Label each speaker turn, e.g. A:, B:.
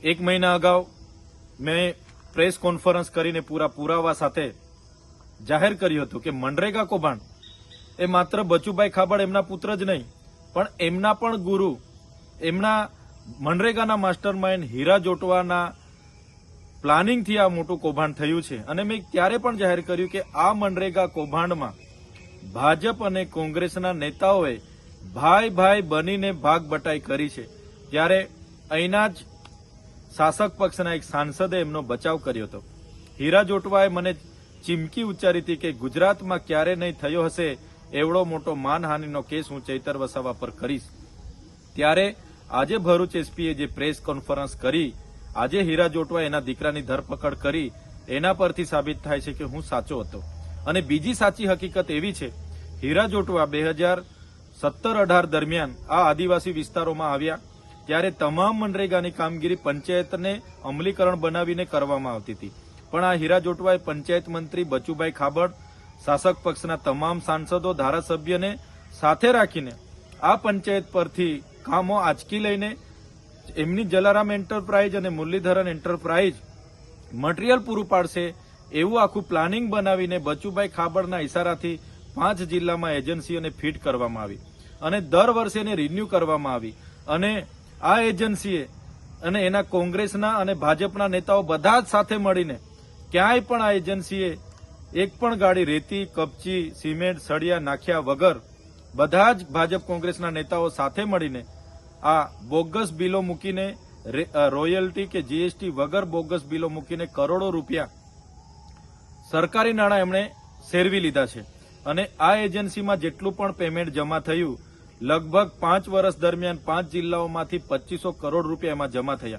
A: એક મહિના અગાઉ મેં પ્રેસ કોન્ફરન્સ કરીને પૂરા પુરાવા સાથે જાહેર કર્યું હતું કે મનરેગા કૌભાંડ એ માત્ર બચુભાઈ ખાબડ એમના પુત્ર જ નહીં પણ એમના પણ ગુરુ, એમના મનરેગાના માસ્ટરમાઇન્ડ હીરા જોટવાના પ્લાનિંગથી આ મોટું કૌભાંડ થયું છે. અને મેં ત્યારે પણ જાહેર કર્યું કે આ મનરેગા કૌભાંડમાં ભાજપ અને કોંગ્રેસના નેતાઓએ ભાઈ ભાઈ બનીને ભાગ બટાઈ કરી છે. ત્યારે અહીંના જ શાસક પક્ષના એક સાંસદે એમનો બચાવ કર્યો હતો. હીરા જોટવાએ મને ચીમકી ઉચ્ચારી હતી કે ગુજરાતમાં ક્યારે નહીં થયો હશે એવડો મોટો માનહાનિનો કેસ હું ચૈતર વસાવા પર કરીશ. ત્યારે આજે ભરૂચ એસપીએ જે પ્રેસ કોન્ફરન્સ કરી, આજે હીરા જોટવાએ એના દીકરાની ધરપકડ કરી, એના પરથી સાબિત થાય છે કે હું સાચો હતો. અને બીજી સાચી હકીકત એવી છે, હીરા જોટવા 2017-18 દરમિયાન આ આદિવાસી વિસ્તારોમાં આવ્યા ત્યારે તમામ મનરેગાની કામગીરી પંચાયતને અમલીકરણ બનાવીને કરવામાં આવતી હતી. પણ આ હીરા જોટવાએ પંચાયત મંત્રી બચુભાઈ ખાબડ, શાસક પક્ષના તમામ સાંસદો, ધારાસભ્યને સાથે રાખીને આ પંચાયત પરથી કામો આંચકી લઈને એમની જલારામ એન્ટરપ્રાઇઝ અને મુરલીધરન એન્ટરપ્રાઇઝ મટીરીયલ પૂરું પાડશે એવું આખું પ્લાનિંગ બનાવીને બચુભાઈ ખાબડના ઇશારાથી 5 જિલ્લામાં એજન્સીઓને ફીટ કરવામાં આવી અને દર વર્ષે એને રિન્યુ કરવામાં આવી. અને આ એજન્સીએ અને એના કોંગ્રેસના અને ભાજપના નેતાઓ બધા જ સાથે મળીને ક્યાંય પણ આ એજન્સીએ એક પણ ગાડી રેતી, કપચી, સિમેન્ટ, સળિયા નાખ્યા વગર બધા જ ભાજપ કોંગ્રેસના નેતાઓ સાથે મળીને આ બોગસ બિલો મૂકીને રોયલ્ટી કે જીએસટી વગર બોગસ બિલો મૂકીને કરોડો રૂપિયા સરકારી નાણાં એમણે સેરવી લીધા છે. અને આ એજન્સીમાં જેટલું પણ પેમેન્ટ જમા થયું લગભગ 5 વર્ષ દરમિયાન 5 જિલ્લાઓમાંથી 2500 કરોડ રૂપિયા એમાં જમા થયા.